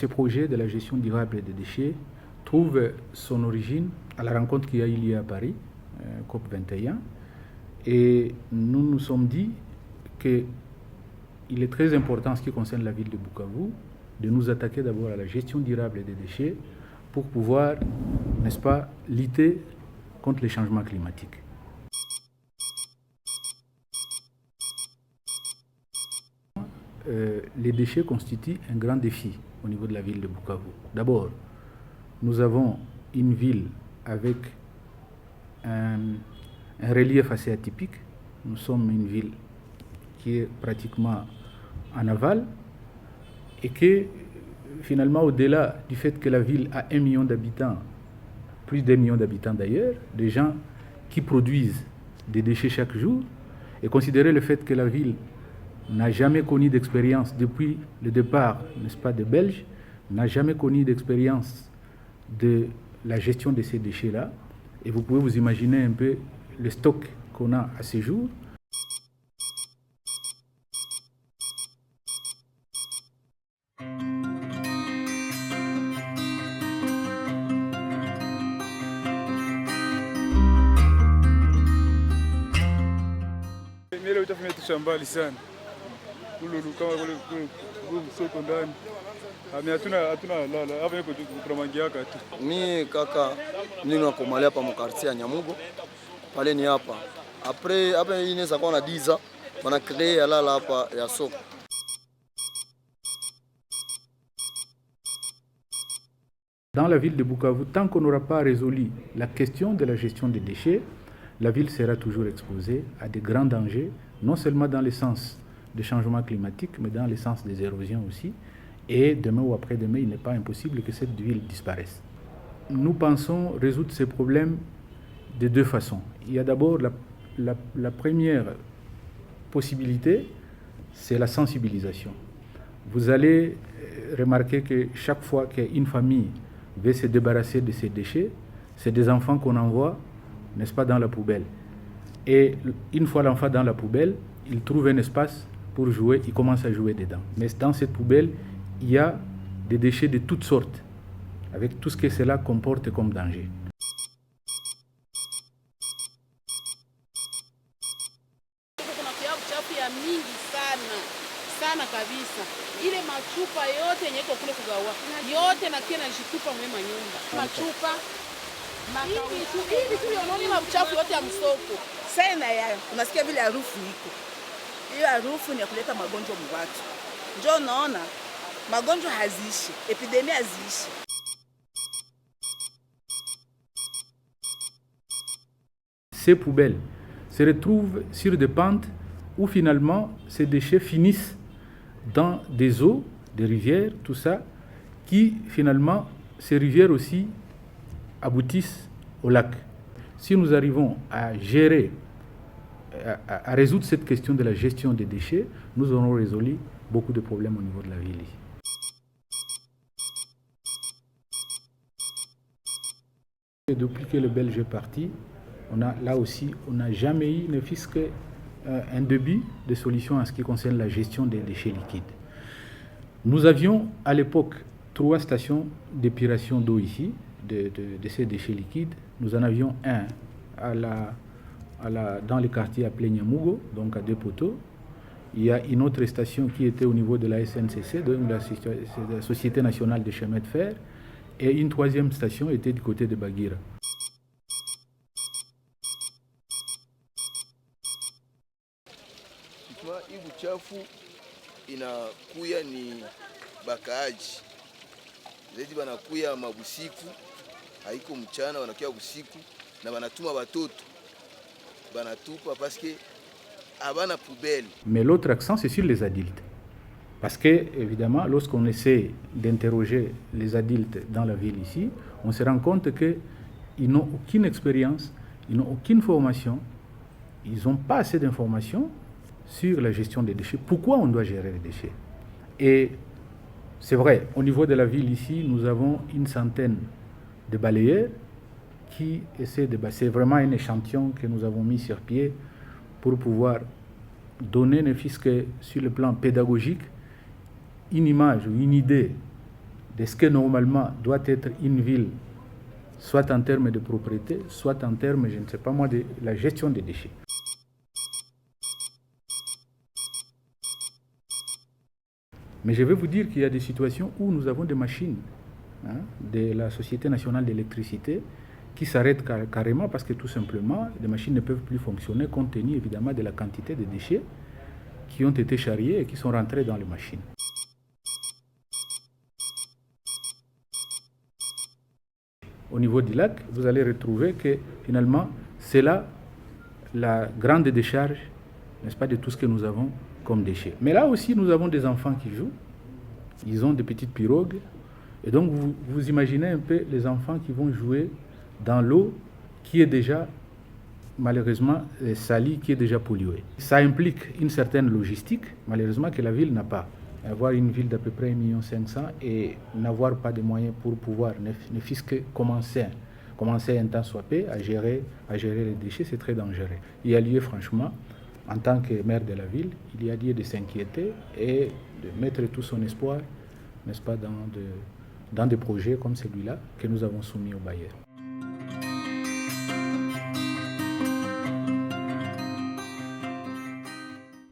ce projet de la gestion durable des déchets trouve son origine à la rencontre qu'il y a eu lieu à Paris, COP21. Et nous nous sommes dit qu'il est très important en ce qui concerne la ville de Bukavu de nous attaquer d'abord à la gestion durable des déchets pour pouvoir, n'est-ce pas, lutter contre les changements climatiques. Les déchets constituent un grand défi au niveau de la ville de Bukavu. D'abord, nous avons une ville avec un relief assez atypique. Nous sommes une ville qui est pratiquement en aval et que finalement, au-delà du fait que la ville a 1 million d'habitants, plus d'1 million d'habitants d'ailleurs, des gens qui produisent des déchets chaque jour, et considérer le fait que la ville n'a jamais connu d'expérience depuis le départ, n'est-ce pas, des Belges, n'a jamais connu d'expérience de la gestion de ces déchets-là. Et vous pouvez vous imaginer un peu le stock qu'on a à ce jour. Shambali sana kululu kama kule soko ndani hatuna lala hapa yuko tunamangiaka tu. Mi kaka nino nakomalia hapa mkartie ya Nyamugo pale ni hapa après hapa inaweza kuwa na 10 ans wana créer lala hapa ya soko. Dans la ville de Bukavu, tant qu'on n'aura pas résolu la question de la gestion des déchets, la ville sera toujours exposée à de grands dangers, non seulement dans le sens des changements climatiques, mais dans le sens des érosions aussi. Et demain ou après-demain, il n'est pas impossible que cette ville disparaisse. Nous pensons résoudre ces problèmes de 2 façons. Il y a d'abord la première possibilité, c'est la sensibilisation. Vous allez remarquer que chaque fois qu'une famille veut se débarrasser de ses déchets, c'est des enfants qu'on envoie, n'est-ce pas, dans la poubelle. Et une fois l'enfant dans la poubelle, il trouve un espace pour jouer, il commence à jouer dedans. Mais dans cette poubelle, il y a des déchets de toutes sortes, avec tout ce que cela comporte comme danger. Sana kabisa ile machupa yote yenye iko kule kugawa yote na kile najitupa mwema nyumba machupa hivi tu unaona machafu yote ya msoko sana ya unasikia vile harufu iko hiyo harufu ni ya kuleta magonjwa mwatu njoo naona magonjwa haziishi epidemia haziishi. Ces poubelles se retrouvent sur des pentes où finalement ces déchets finissent dans des eaux, des rivières, tout ça, qui finalement, ces rivières aussi aboutissent au lac. Si nous arrivons à gérer, à résoudre cette question de la gestion des déchets, nous aurons résolu beaucoup de problèmes au niveau de la ville. Et depuis que le Belge est parti, on n'a jamais eu, ne fût-ce que un début de solution en ce qui concerne la gestion des déchets liquides. Nous avions à l'époque 3 stations d'épuration d'eau ici, de ces déchets liquides. Nous en avions un dans le quartier appelé Nyamugo, donc à 2 poteaux. Il y a une autre station qui était au niveau de la SNCC, donc la Société nationale des chemins de fer, et une 3e station était du côté de Bagira. Hii uchafu inakuya ni bakaaji zaidi, wanakuya mabusiku, haiko mchana, wanakuya busiku na wanatuma watoto banatupa parce que abana poubelle. Mais l'autre accent c'est sur les adultes, parce que évidemment lorsqu'on essaie d'interroger les adultes dans la ville ici, on se rend compte que ils n'ont aucune expérience, ils n'ont aucune formation, ils n'ont pas assez d'informations sur la gestion des déchets. Pourquoi on doit gérer les déchets? Et c'est vrai, au niveau de la ville ici, nous avons une centaine de balayeurs qui essaient de... C'est vraiment un échantillon que nous avons mis sur pied pour pouvoir donner, ne fût-ce que sur le plan pédagogique, une image ou une idée de ce que normalement doit être une ville, soit en termes de propriété, soit en termes, je ne sais pas moi, de la gestion des déchets. Mais je vais vous dire qu'il y a des situations où nous avons des machines de la Société nationale d'électricité qui s'arrêtent carrément parce que tout simplement, les machines ne peuvent plus fonctionner compte tenu évidemment de la quantité de déchets qui ont été charriés et qui sont rentrés dans les machines. Au niveau du lac, vous allez retrouver que finalement, c'est là la grande décharge, n'est-ce pas, de tout ce que nous avons comme déchets. Mais là aussi, nous avons des enfants qui jouent. Ils ont des petites pirogues. Et donc, vous imaginez un peu les enfants qui vont jouer dans l'eau qui est déjà, malheureusement, salie, qui est déjà polluée. Ça implique une certaine logistique, malheureusement, que la ville n'a pas. Avoir une ville d'à peu près 1,5 million et n'avoir pas de moyens pour pouvoir, ne fût-ce que commencer un temps soit peu à gérer les déchets, c'est très dangereux. Il y a lieu, franchement, en tant que maire de la ville, il y a lieu de s'inquiéter et de mettre tout son espoir, n'est-ce pas, dans des projets comme celui-là que nous avons soumis au bailleur.